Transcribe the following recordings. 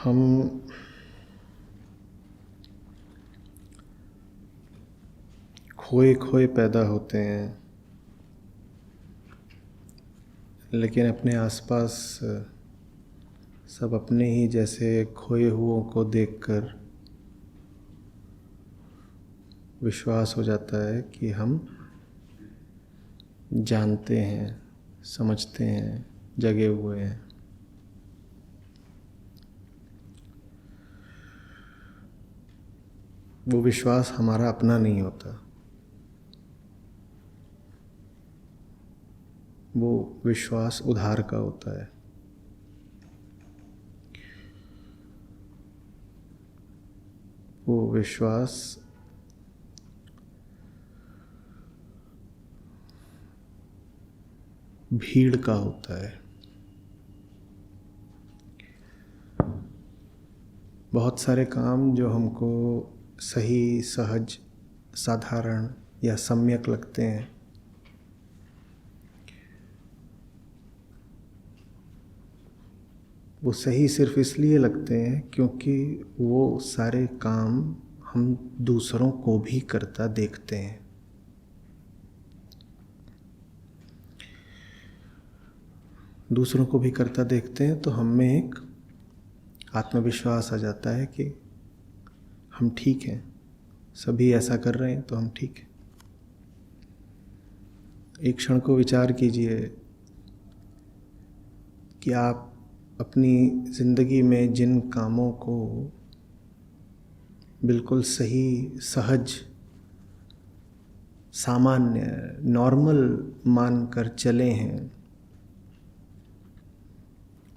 हम खोए खोए पैदा होते हैं, लेकिन अपने आसपास सब अपने ही जैसे खोए हुओं को देखकर विश्वास हो जाता है कि हम जानते हैं, समझते हैं, जगे हुए हैं। वो विश्वास हमारा अपना नहीं होता, वो विश्वास उधार का होता है। वो विश्वास भीड़ का होता है। बहुत सारे काम जो हमको सही, सहज, साधारण या सम्यक लगते हैं, वो सही सिर्फ इसलिए लगते हैं क्योंकि वो सारे काम हम दूसरों को भी करता देखते हैं। दूसरों को भी करता देखते हैं तो हम में एक आत्मविश्वास आ जाता है कि हम ठीक हैं, सभी ऐसा कर रहे हैं तो हम ठीक हैं। एक क्षण को विचार कीजिए कि आप अपनी ज़िंदगी में जिन कामों को बिल्कुल सही, सहज, सामान्य, नॉर्मल मानकर चले हैं,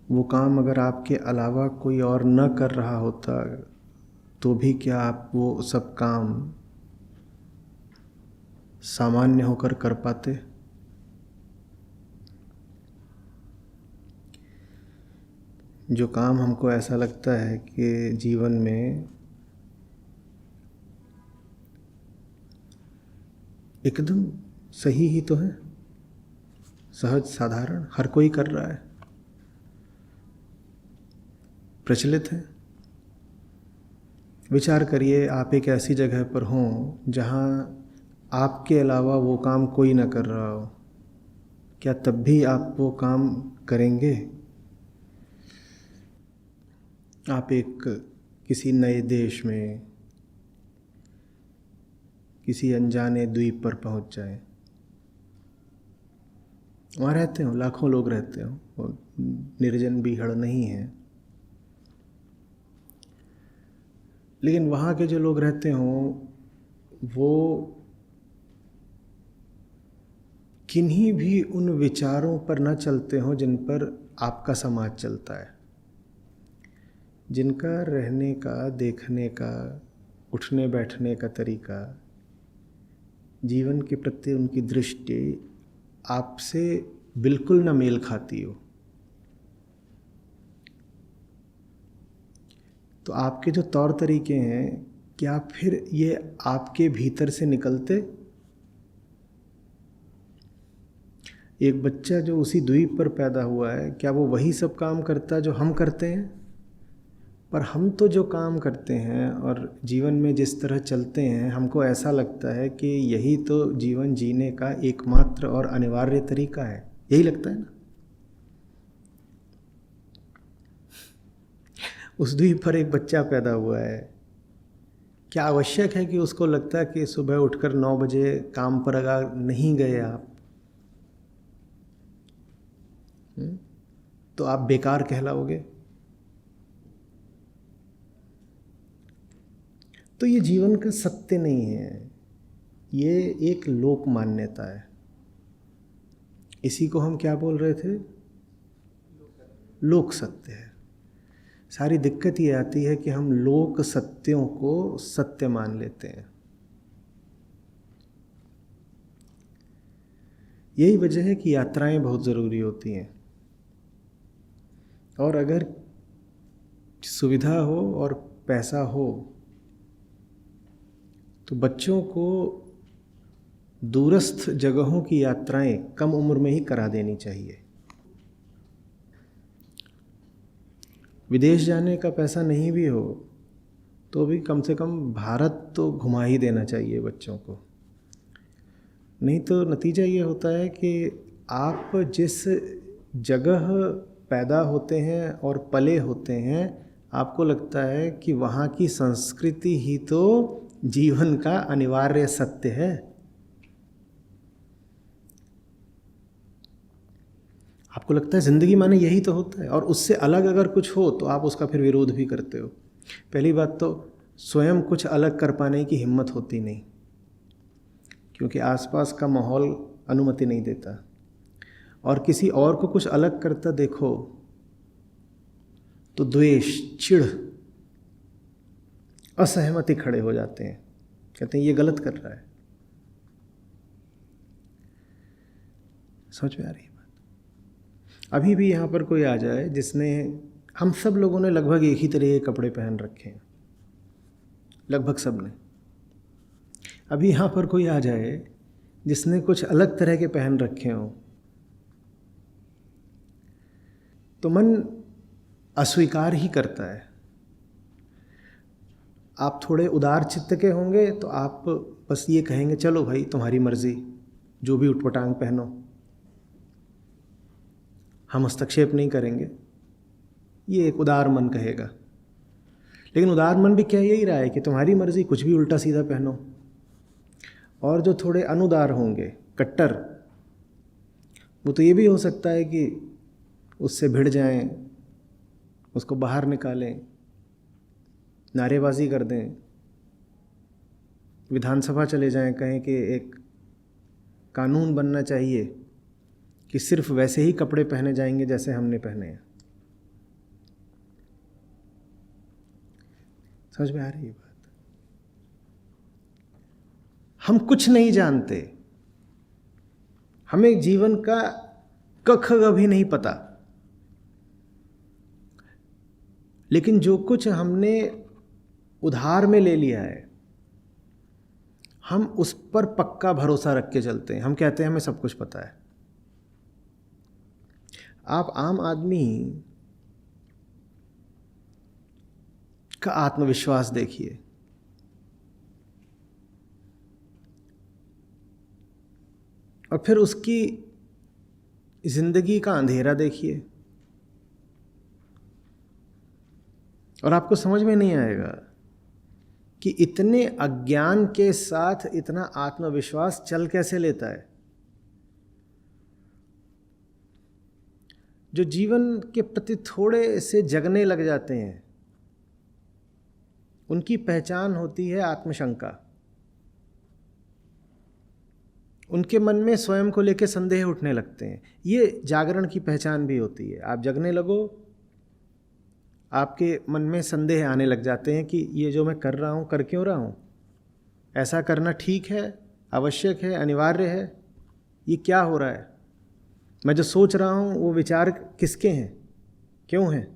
वो काम अगर आपके अलावा कोई और न कर रहा होता तो भी क्या आप वो सब काम सामान्य होकर कर पाते? जो काम हमको ऐसा लगता है कि जीवन में एकदम सही ही तो है, सहज, साधारण, हर कोई कर रहा है, प्रचलित है। विचार करिए, आप एक ऐसी जगह पर हों जहाँ आपके अलावा वो काम कोई ना कर रहा हो, क्या तब भी आप वो काम करेंगे? आप एक किसी नए देश में, किसी अनजाने द्वीप पर पहुंच जाएं, वहाँ रहते हो, लाखों लोग रहते हो, वो निर्जन बीहड़ नहीं है, लेकिन वहाँ के जो लोग रहते हों वो किन्हीं भी उन विचारों पर न चलते हों जिन पर आपका समाज चलता है, जिनका रहने का, देखने का, उठने बैठने का तरीका, जीवन के प्रति उनकी दृष्टि आपसे बिल्कुल न मेल खाती हो। तो आपके जो तौर तरीके हैं, क्या फिर ये आपके भीतर से निकलते? एक बच्चा जो उसी द्वीप पर पैदा हुआ है, क्या वो वही सब काम करता है जो हम करते हैं? पर हम तो जो काम करते हैं और जीवन में जिस तरह चलते हैं, हमको ऐसा लगता है कि यही तो जीवन जीने का एकमात्र और अनिवार्य तरीका है। यही लगता है ना? उस द्वीप पर एक बच्चा पैदा हुआ है, क्या आवश्यक है कि उसको लगता है कि सुबह उठकर 9 बजे काम पर अगर नहीं गए आप तो आप बेकार कहलाओगे? तो ये जीवन का सत्य नहीं है, ये एक लोक मान्यता है। इसी को हम क्या बोल रहे थे? लोक सत्य है। सारी दिक्कत ये आती है कि हम लोक सत्यों को सत्य मान लेते हैं। यही वजह है कि यात्राएं बहुत ज़रूरी होती हैं, और अगर सुविधा हो और पैसा हो तो बच्चों को दूरस्थ जगहों की यात्राएं कम उम्र में ही करा देनी चाहिए। विदेश जाने का पैसा नहीं भी हो तो भी कम से कम भारत तो घुमा ही देना चाहिए बच्चों को। नहीं तो नतीजा ये होता है कि आप जिस जगह पैदा होते हैं और पले होते हैं, आपको लगता है कि वहाँ की संस्कृति ही तो जीवन का अनिवार्य सत्य है। आपको लगता है ज़िंदगी माने यही तो होता है, और उससे अलग अगर कुछ हो तो आप उसका फिर विरोध भी करते हो। पहली बात तो स्वयं कुछ अलग कर पाने की हिम्मत होती नहीं, क्योंकि आसपास का माहौल अनुमति नहीं देता, और किसी और को कुछ अलग करता देखो तो द्वेष, चिढ़, असहमति खड़े हो जाते हैं, कहते हैं ये गलत कर रहा है। समझ में आ रही है बात? अभी भी यहाँ पर कोई आ जाए जिसने, हम सब लोगों ने लगभग एक ही तरह के कपड़े पहन रखे हैं, लगभग सब ने। अभी यहाँ पर कोई आ जाए जिसने कुछ अलग तरह के पहन रखे हों तो मन अस्वीकार ही करता है। आप थोड़े उदार चित्त के होंगे तो आप बस ये कहेंगे चलो भाई तुम्हारी मर्जी, जो भी उटपटांग पहनो, हम हस्तक्षेप नहीं करेंगे, ये एक उदार मन कहेगा। लेकिन उदार मन भी कह यही रहा है कि तुम्हारी मर्जी, कुछ भी उल्टा सीधा पहनो। और जो थोड़े अनुदार होंगे, कट्टर, वो तो ये भी हो सकता है कि उससे भिड़ जाएं, उसको बाहर निकालें, नारेबाजी कर दें, विधानसभा चले जाएं, कहें कि एक कानून बनना चाहिए कि सिर्फ वैसे ही कपड़े पहने जाएंगे जैसे हमने पहने हैं। समझ में आ रही है बात? हम कुछ नहीं जानते, हमें जीवन का कख भी नहीं पता, लेकिन जो कुछ हमने उधार में ले लिया है हम उस पर पक्का भरोसा रख के चलते हैं। हम कहते हैं हमें सब कुछ पता है। आप आम आदमी का आत्मविश्वास देखिए, और फिर उसकी जिंदगी का अंधेरा देखिए, और आपको समझ में नहीं आएगा कि इतने अज्ञान के साथ इतना आत्मविश्वास चल कैसे लेता है। जो जीवन के प्रति थोड़े से जगने लग जाते हैं उनकी पहचान होती है आत्मशंका। उनके मन में स्वयं को लेकर संदेह उठने लगते हैं। ये जागरण की पहचान भी होती है। आप जगने लगो, आपके मन में संदेह आने लग जाते हैं कि ये जो मैं कर रहा हूँ कर क्यों रहा हूँ, ऐसा करना ठीक है, आवश्यक है, अनिवार्य है, ये क्या हो रहा है, मैं जो सोच रहा हूँ वो विचार किसके हैं, क्यों हैं।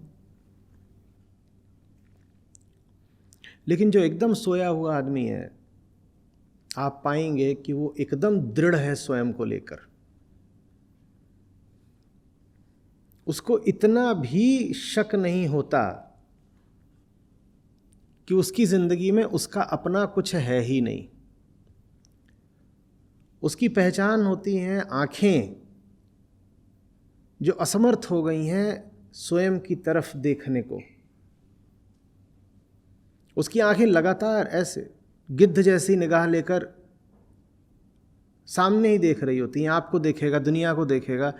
लेकिन जो एकदम सोया हुआ आदमी है, आप पाएंगे कि वो एकदम दृढ़ है स्वयं को लेकर। उसको इतना भी शक नहीं होता कि उसकी जिंदगी में उसका अपना कुछ है ही नहीं। उसकी पहचान होती हैं आंखें जो असमर्थ हो गई हैं स्वयं की तरफ देखने को। उसकी आंखें लगातार ऐसे गिद्ध जैसी निगाह लेकर सामने ही देख रही होती हैं, आपको देखेगा, दुनिया को देखेगा।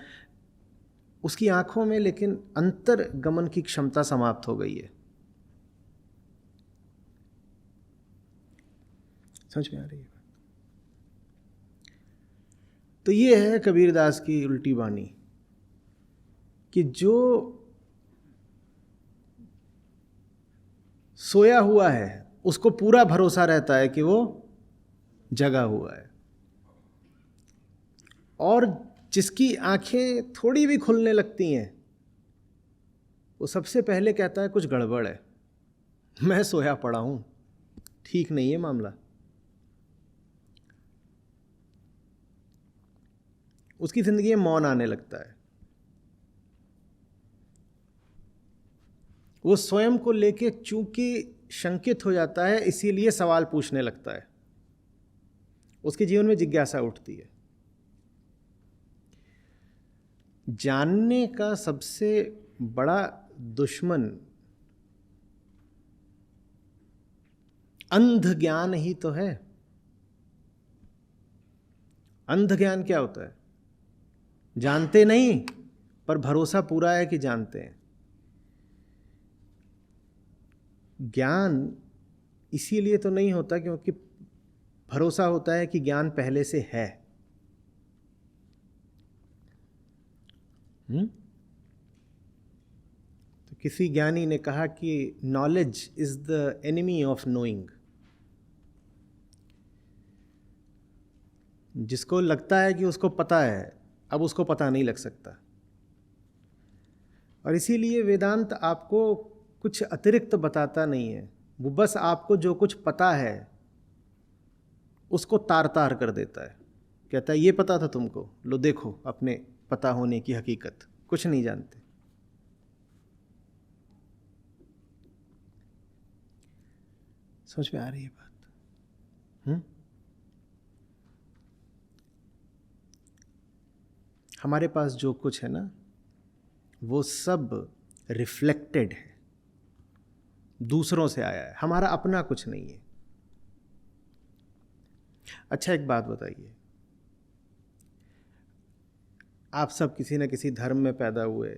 उसकी आंखों में लेकिन अंतर गमन की क्षमता समाप्त हो गई है। समझ में आ रही है? तो ये है कबीरदास की उल्टी वाणी कि जो सोया हुआ है उसको पूरा भरोसा रहता है कि वो जगा हुआ है, और जिसकी आंखें थोड़ी भी खुलने लगती हैं वो सबसे पहले कहता है कुछ गड़बड़ है, मैं सोया पड़ा हूं, ठीक नहीं है मामला। उसकी जिंदगी में मौन आने लगता है। वो स्वयं को लेके चूंकि शंकित हो जाता है, इसीलिए सवाल पूछने लगता है, उसके जीवन में जिज्ञासा उठती है। जानने का सबसे बड़ा दुश्मन अंध ज्ञान ही तो है। अंध ज्ञान क्या होता है? जानते नहीं पर भरोसा पूरा है कि जानते हैं। ज्ञान इसीलिए तो नहीं होता क्योंकि भरोसा होता है कि ज्ञान पहले से है। तो किसी ज्ञानी ने कहा कि knowledge is the enemy of knowing. जिसको लगता है कि उसको पता है, अब उसको पता नहीं लग सकता। और इसीलिए वेदांत आपको कुछ अतिरिक्त बताता नहीं है, वो बस आपको जो कुछ पता है उसको तार तार कर देता है। कहता है ये पता था तुमको, लो देखो अपने पता होने की हकीकत, कुछ नहीं जानते। समझ में आ रही है बात? हमारे पास जो कुछ है ना, वो सब रिफ्लेक्टेड है, दूसरों से आया है, हमारा अपना कुछ नहीं है। अच्छा एक बात बताइए, आप सब किसी न किसी धर्म में पैदा हुए,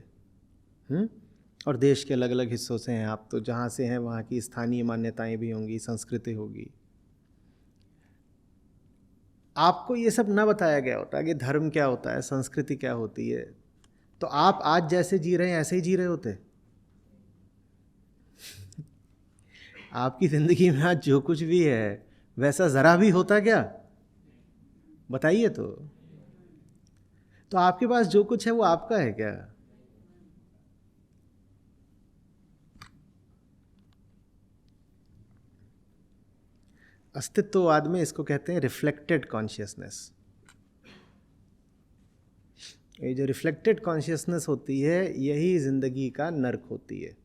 और देश के अलग अलग हिस्सों से हैं आप, तो जहाँ से हैं वहाँ की स्थानीय मान्यताएं भी होंगी, संस्कृति होगी। आपको ये सब ना बताया गया होता कि धर्म क्या होता है, संस्कृति क्या होती है, तो आप आज जैसे जी रहे हैं ऐसे ही जी रहे होते। आपकी ज़िंदगी में आज जो कुछ भी है वैसा ज़रा भी होता क्या? बताइए तो आपके पास जो कुछ है वो आपका है क्या? अस्तित्ववाद में इसको कहते हैं रिफ्लेक्टेड कॉन्शियसनेस। ये जो रिफ्लेक्टेड कॉन्शियसनेस होती है यही ज़िंदगी का नर्क होती है।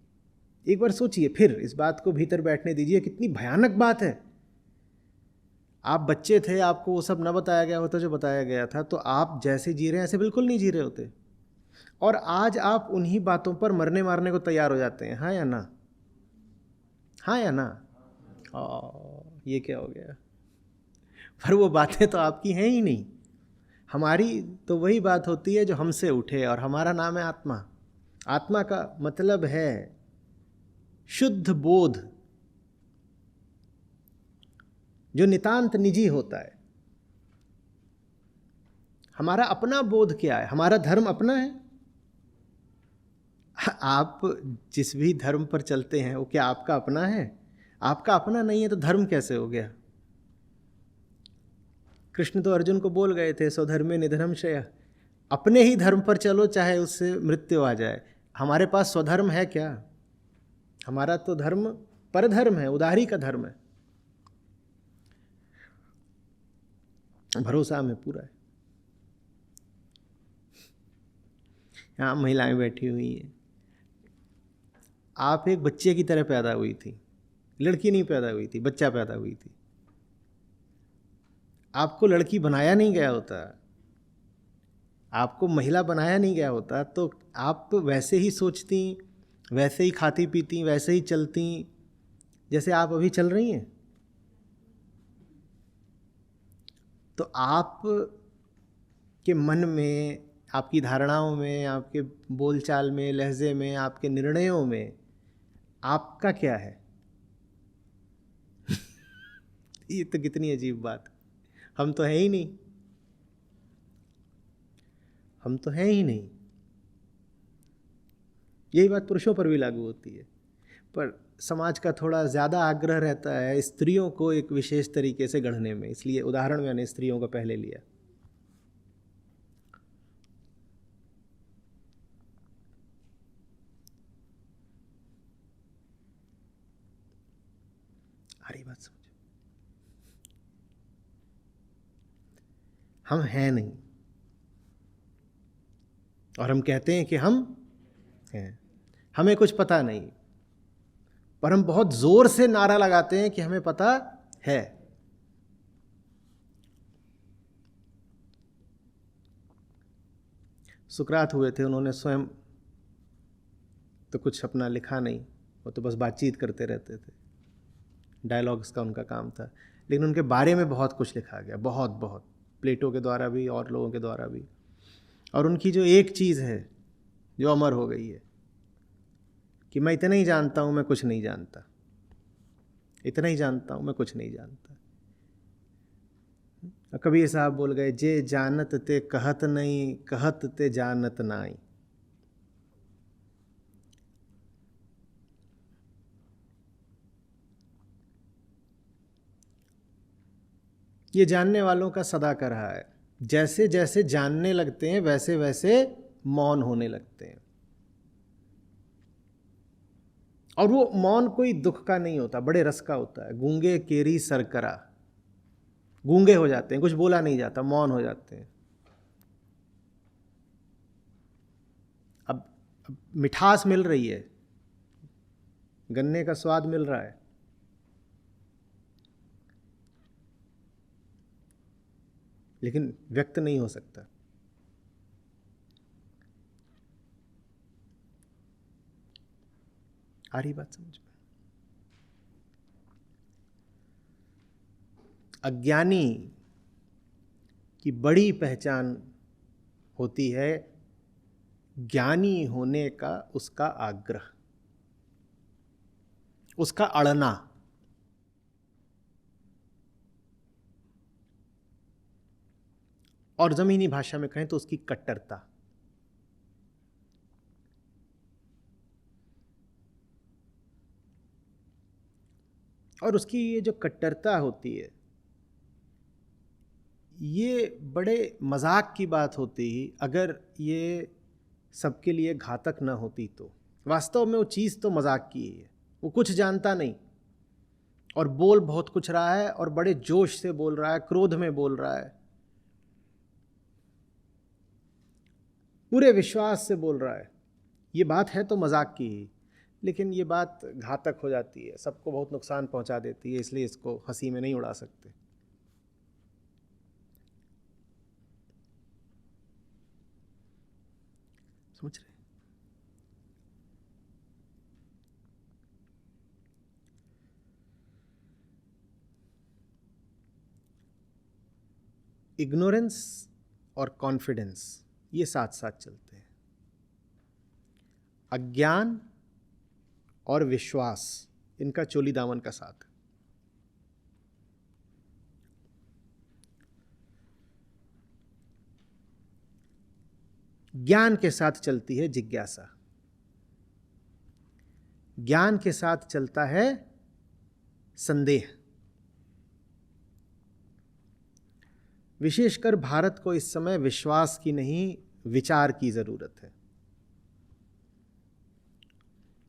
एक बार सोचिए, फिर इस बात को भीतर बैठने दीजिए, कितनी भयानक बात है। आप बच्चे थे, आपको वो सब न बताया गया होता जो बताया गया था, तो आप जैसे जी रहे हैं ऐसे बिल्कुल नहीं जी रहे होते। और आज आप उन्हीं बातों पर मरने मारने को तैयार हो जाते हैं। हाँ या ना? हाँ या ना? ये क्या हो गया? पर वो बातें तो आपकी हैं ही नहीं। हमारी तो वही बात होती है जो हमसे उठे, और हमारा नाम है आत्मा। आत्मा का मतलब है शुद्ध बोध, जो नितांत निजी होता है। हमारा अपना बोध क्या है? हमारा धर्म अपना है। आप जिस भी धर्म पर चलते हैं वो क्या आपका अपना है? आपका अपना नहीं है तो धर्म कैसे हो गया? कृष्ण तो अर्जुन को बोल गए थे, स्वधर्मे निधनम श्रेयः। अपने ही धर्म पर चलो चाहे उससे मृत्यु आ जाए। हमारे पास स्वधर्म है क्या? हमारा तो धर्म परधर्म है, उदारी का धर्म है। भरोसा हमें पूरा है। यहाँ महिलाएं बैठी हुई हैं। आप एक बच्चे की तरह पैदा हुई थी, लड़की नहीं पैदा हुई थी, बच्चा पैदा हुई थी। आपको लड़की बनाया नहीं गया होता, आपको महिला बनाया नहीं गया होता, तो आप वैसे ही सोचती, वैसे ही खाती पीती, वैसे ही चलती जैसे आप अभी चल रही हैं। तो आप के मन में, आपकी धारणाओं में, आपके बोलचाल में, लहजे में, आपके निर्णयों में आपका क्या है? ये तो कितनी अजीब बात। हम तो हैं ही नहीं, हम तो हैं ही नहीं। यही बात पुरुषों पर भी लागू होती है, पर समाज का थोड़ा ज़्यादा आग्रह रहता है स्त्रियों को एक विशेष तरीके से गढ़ने में, इसलिए उदाहरण मैंने स्त्रियों का पहले लिया। हरी बात समझो, हम हैं नहीं और हम कहते हैं कि हम हैं। हमें कुछ पता नहीं, पर हम बहुत जोर से नारा लगाते हैं कि हमें पता है। सुकरात हुए थे, उन्होंने स्वयं तो कुछ अपना लिखा नहीं, वो तो बस बातचीत करते रहते थे, डायलॉग्स का उनका काम था, लेकिन उनके बारे में बहुत कुछ लिखा गया, बहुत बहुत, प्लेटो के द्वारा भी और लोगों के द्वारा भी। और उनकी जो एक चीज़ है जो अमर हो गई है कि मैं इतना ही जानता हूँ, मैं कुछ नहीं जानता, इतना ही जानता हूँ, मैं कुछ नहीं जानता। कबीर साहब बोल गए, जे जानत ते कहत नहीं, कहत ते जानत नाई। ये जानने वालों का सदा का रहा है, जैसे जैसे जानने लगते हैं वैसे वैसे मौन होने लगते हैं। और वो मौन कोई दुख का नहीं होता, बड़े रस का होता है। गूंगे केरी सरकरा, गूंगे हो जाते हैं, कुछ बोला नहीं जाता, मौन हो जाते हैं। अब मिठास मिल रही है, गन्ने का स्वाद मिल रहा है, लेकिन व्यक्त नहीं हो सकता। आ रही बात समझ में? अज्ञानी की बड़ी पहचान होती है ज्ञानी होने का उसका आग्रह, उसका अड़ना। और जमीनी भाषा में कहें तो उसकी कट्टरता। और उसकी ये जो कट्टरता होती है, ये बड़े मजाक की बात होती अगर ये सबके लिए घातक ना होती तो। वास्तव में वो चीज़ तो मजाक की है, वो कुछ जानता नहीं और बोल बहुत कुछ रहा है, और बड़े जोश से बोल रहा है, क्रोध में बोल रहा है, पूरे विश्वास से बोल रहा है। ये बात है तो मजाक की ही, लेकिन ये बात घातक हो जाती है, सबको बहुत नुकसान पहुंचा देती है, इसलिए इसको हंसी में नहीं उड़ा सकते। समझ रहे? इग्नोरेंस और कॉन्फिडेंस ये साथ साथ चलते हैं। अज्ञान और विश्वास इनका चोली दामन का साथ है। ज्ञान के साथ चलती है जिज्ञासा, ज्ञान के साथ चलता है संदेह। विशेषकर भारत को इस समय विश्वास की नहीं, विचार की जरूरत है।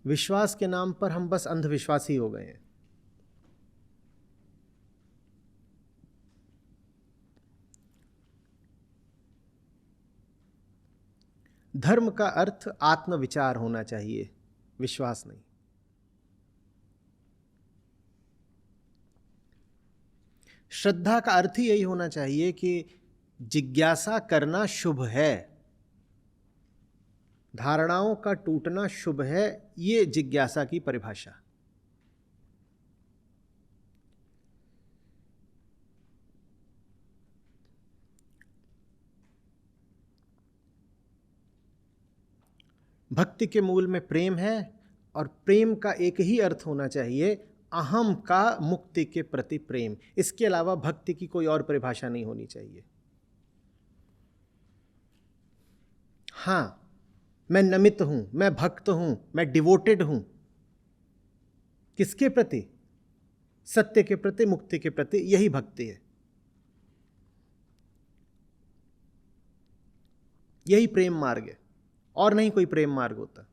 विश्वास के नाम पर हम बस अंधविश्वासी हो गए हैं। धर्म का अर्थ आत्मविचार होना चाहिए, विश्वास नहीं। श्रद्धा का अर्थ ही यही होना चाहिए कि जिज्ञासा करना शुभ है, धारणाओं का टूटना शुभ है, ये जिज्ञासा की परिभाषा। भक्ति के मूल में प्रेम है, और प्रेम का एक ही अर्थ होना चाहिए, अहम का मुक्ति के प्रति प्रेम। इसके अलावा भक्ति की कोई और परिभाषा नहीं होनी चाहिए। हाँ, मैं नमित हूं, मैं भक्त हूं, मैं डिवोटेड हूं। किसके प्रति? सत्य के प्रति, मुक्ति के प्रति। यही भक्ति है, यही प्रेम मार्ग है, और नहीं कोई प्रेम मार्ग होता।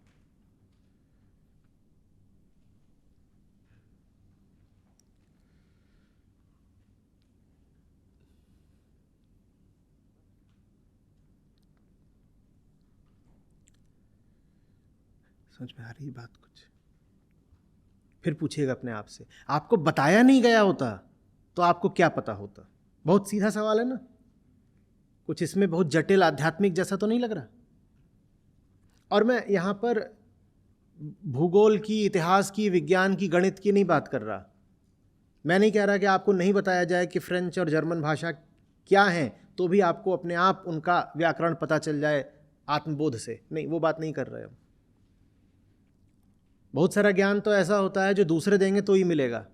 समझ में आ रही बात कुछ? फिर पूछिएगा अपने आप से, आपको बताया नहीं गया होता तो आपको क्या पता होता? बहुत सीधा सवाल है ना, कुछ इसमें बहुत जटिल आध्यात्मिक जैसा तो नहीं लग रहा। और मैं यहाँ पर भूगोल की, इतिहास की, विज्ञान की, गणित की नहीं बात कर रहा। मैं नहीं कह रहा कि आपको नहीं बताया जाए कि फ्रेंच और जर्मन भाषा क्या हैं तो भी आपको अपने आप उनका व्याकरण पता चल जाए आत्मबोध से, नहीं, वो बात नहीं कर रहे हम। बहुत सारा ज्ञान तो ऐसा होता है जो दूसरे देंगे तो ही मिलेगा।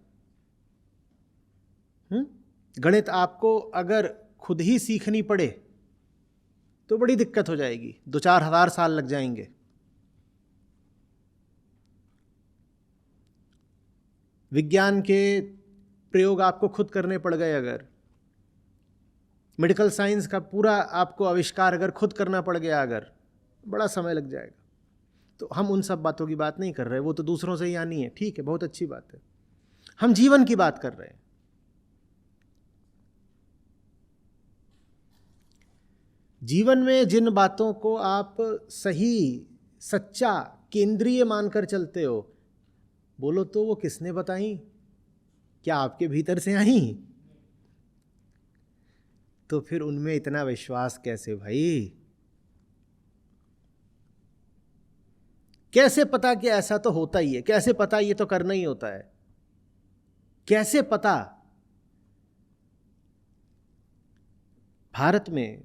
गणित आपको अगर खुद ही सीखनी पड़े तो बड़ी दिक्कत हो जाएगी, 2-4 हज़ार साल लग जाएंगे। विज्ञान के प्रयोग आपको खुद करने पड़ गए, अगर मेडिकल साइंस का पूरा आपको आविष्कार अगर खुद करना पड़ गया, अगर बड़ा समय लग जाएगा। तो हम उन सब बातों की बात नहीं कर रहे, वो तो दूसरों से ही आनी है, ठीक है, बहुत अच्छी बात है। हम जीवन की बात कर रहे हैं। जीवन में जिन बातों को आप सही, सच्चा, केंद्रीय मानकर चलते हो, बोलो तो वो किसने बताई? क्या आपके भीतर से आई? तो फिर उनमें इतना विश्वास कैसे भाई? कैसे पता कि ऐसा तो होता ही है? कैसे पता ये तो करना ही होता है? कैसे पता? भारत में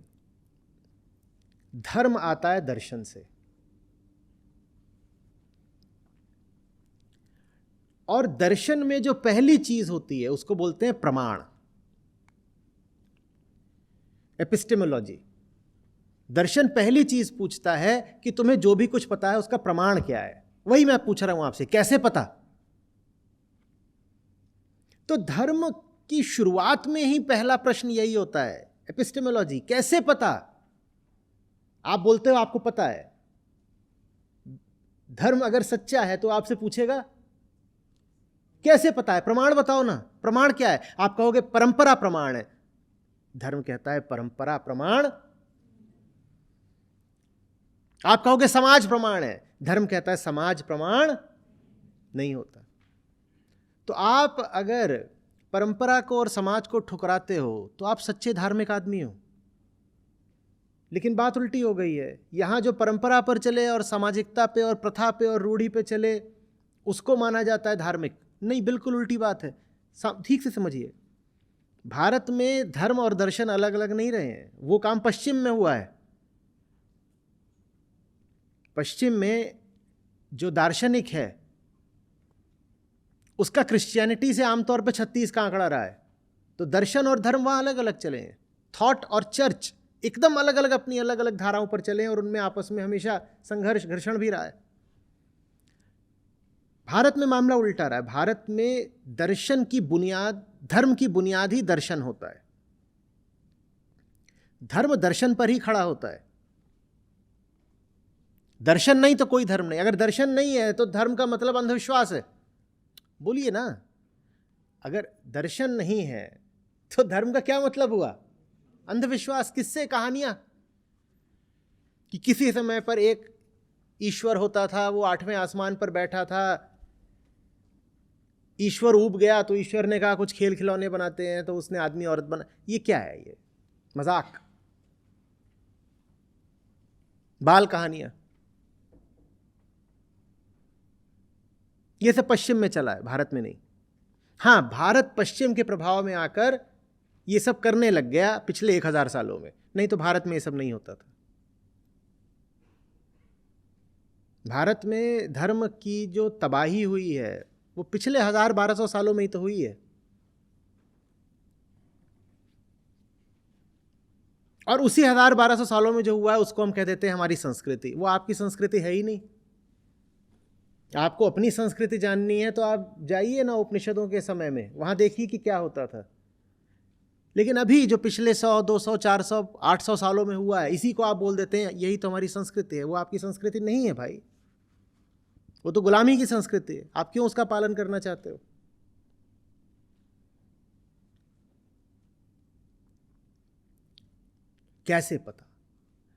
धर्म आता है दर्शन से, और दर्शन में जो पहली चीज होती है उसको बोलते हैं प्रमाण, एपिस्टेमोलॉजी। दर्शन पहली चीज पूछता है कि तुम्हें जो भी कुछ पता है उसका प्रमाण क्या है। वही मैं पूछ रहा हूं आपसे, कैसे पता? तो धर्म की शुरुआत में ही पहला प्रश्न यही होता है, एपिस्टेमोलॉजी, कैसे पता? आप बोलते हो आपको पता है, धर्म अगर सच्चा है तो आपसे पूछेगा कैसे पता है, प्रमाण बताओ ना, प्रमाण क्या है? आप कहोगे परंपरा प्रमाण है। धर्म कहता है परंपरा प्रमाण। आप कहोगे समाज प्रमाण है, धर्म कहता है समाज प्रमाण नहीं होता। तो आप अगर परंपरा को और समाज को ठुकराते हो तो आप सच्चे धार्मिक आदमी हो। लेकिन बात उल्टी हो गई है, यहां जो परंपरा पर चले और सामाजिकता पे और प्रथा पे और रूढ़ी पे चले उसको माना जाता है धार्मिक। नहीं, बिल्कुल उल्टी बात है। ठीक से समझिए, भारत में धर्म और दर्शन अलग अलग नहीं रहे हैं, वो काम पश्चिम में हुआ है। पश्चिम में जो दार्शनिक है उसका क्रिश्चियनिटी से आमतौर पर 36 का आंकड़ा रहा है। तो दर्शन और धर्म वहां अलग अलग चले हैं। थॉट और चर्च एकदम अलग अलग, अपनी अलग अलग धाराओं पर चले हैं और उनमें आपस में हमेशा संघर्ष, घर्षण भी रहा है। भारत में मामला उल्टा रहा है। भारत में दर्शन की बुनियाद, धर्म की बुनियाद ही दर्शन होता है। धर्म दर्शन पर ही खड़ा होता है। दर्शन नहीं तो कोई धर्म नहीं। अगर दर्शन नहीं है तो धर्म का मतलब अंधविश्वास है। बोलिए ना, अगर दर्शन नहीं है तो धर्म का क्या मतलब हुआ? अंधविश्वास। किससे? कहानियां कि किसी समय पर एक ईश्वर होता था, वो 8वें आसमान पर बैठा था, ईश्वर ऊब गया तो ईश्वर ने कहा कुछ खेल खिलौने बनाते हैं, तो उसने आदमी औरत बना। ये क्या है? ये मजाक, बाल कहानियां। ये सब पश्चिम में चला है, भारत में नहीं। हाँ, भारत पश्चिम के प्रभाव में आकर ये सब करने लग गया पिछले 1000 सालों में, नहीं तो भारत में ये सब नहीं होता था। भारत में धर्म की जो तबाही हुई है वो पिछले 1000-1200 सालों में ही तो हुई है। और उसी 1000-1200 सालों में जो हुआ है उसको हम कह देते हैं हमारी संस्कृति। वो आपकी संस्कृति है ही नहीं। आपको अपनी संस्कृति जाननी है तो आप जाइए ना उपनिषदों के समय में, वहां देखिए कि क्या होता था। लेकिन अभी जो पिछले 100, 200, 400, 800 सालों में हुआ है, इसी को आप बोल देते हैं यही तो हमारी संस्कृति है। वो आपकी संस्कृति नहीं है भाई, वो तो गुलामी की संस्कृति है। आप क्यों उसका पालन करना चाहते हो? कैसे पता?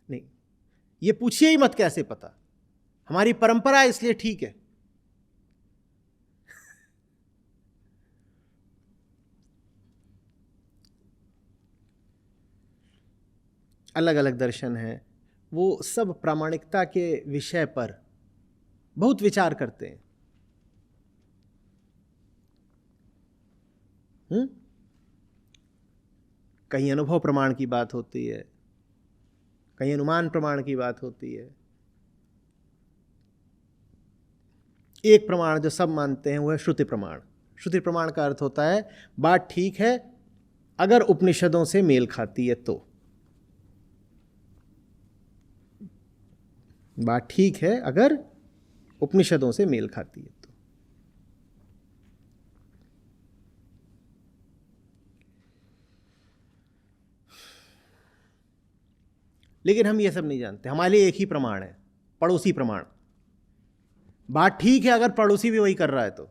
नहीं, ये पूछिए ही मत कैसे पता। हमारी परंपरा इसलिए ठीक है। अलग अलग दर्शन हैं, वो सब प्रामाणिकता के विषय पर बहुत विचार करते हैं। कहीं अनुभव प्रमाण की बात होती है, कहीं अनुमान प्रमाण की बात होती है। एक प्रमाण जो सब मानते हैं वो है श्रुति प्रमाण। श्रुति प्रमाण का अर्थ होता है बात ठीक है अगर उपनिषदों से मेल खाती है तो, बात ठीक है अगर उपनिषदों से मेल खाती है तो। लेकिन हम ये सब नहीं जानते, हमारे लिए एक ही प्रमाण है, पड़ोसी प्रमाण। बात ठीक है अगर पड़ोसी भी वही कर रहा है तो।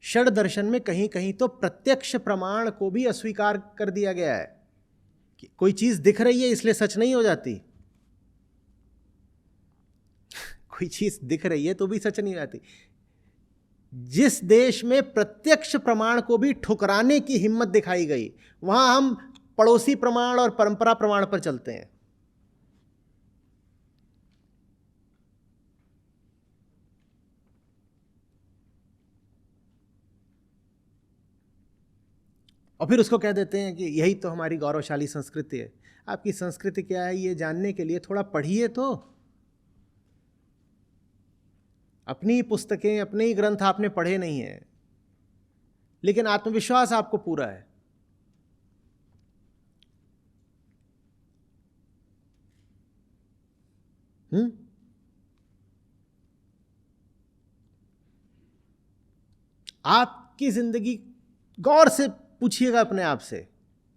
षड दर्शन में कहीं कहीं तो प्रत्यक्ष प्रमाण को भी अस्वीकार कर दिया गया है कि कोई चीज दिख रही है इसलिए सच नहीं हो जाती। कोई चीज दिख रही है तो भी सच नहीं हो जाती। जिस देश में प्रत्यक्ष प्रमाण को भी ठुकराने की हिम्मत दिखाई गई, वहां हम पड़ोसी प्रमाण और परंपरा प्रमाण पर चलते हैं। और फिर उसको कह देते हैं कि यही तो हमारी गौरवशाली संस्कृति है। आपकी संस्कृति क्या है ये जानने के लिए थोड़ा पढ़िए तो। अपनी पुस्तकें, अपने ही ग्रंथ आपने पढ़े नहीं है, लेकिन आत्मविश्वास आपको पूरा है। आपकी जिंदगी गौर से पूछिएगा अपने आप से,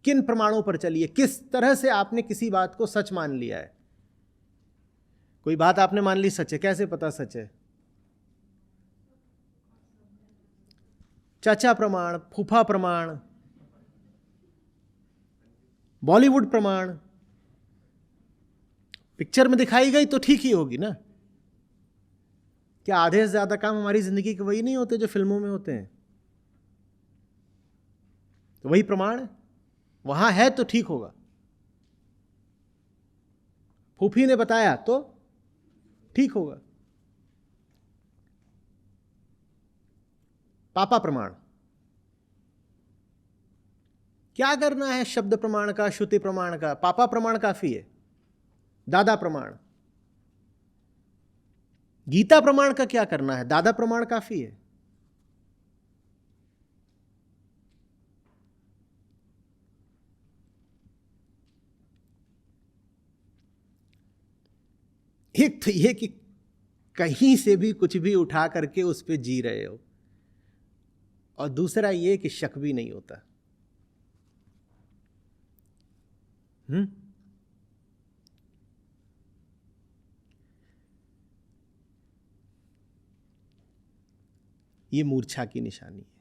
किन प्रमाणों पर चलिए, किस तरह से आपने किसी बात को सच मान लिया है। कोई बात आपने मान ली सच है, कैसे पता सच है? चाचा प्रमाण, फूफा प्रमाण, बॉलीवुड प्रमाण। पिक्चर में दिखाई गई तो ठीक ही होगी ना। क्या आधे से ज्यादा काम हमारी जिंदगी के वही नहीं होते जो फिल्मों में होते हैं? तो वही प्रमाण है, वहां है तो ठीक होगा। फूफी ने बताया तो ठीक होगा। पापा प्रमाण, क्या करना है शब्द प्रमाण का, श्रुति प्रमाण का? पापा प्रमाण काफी है। दादा प्रमाण, गीता प्रमाण का क्या करना है? दादा प्रमाण काफी है। एक तो ये कि कहीं से भी कुछ भी उठा करके उस पर जी रहे हो, और दूसरा ये कि शक भी नहीं होता। ये मूर्छा की निशानी है।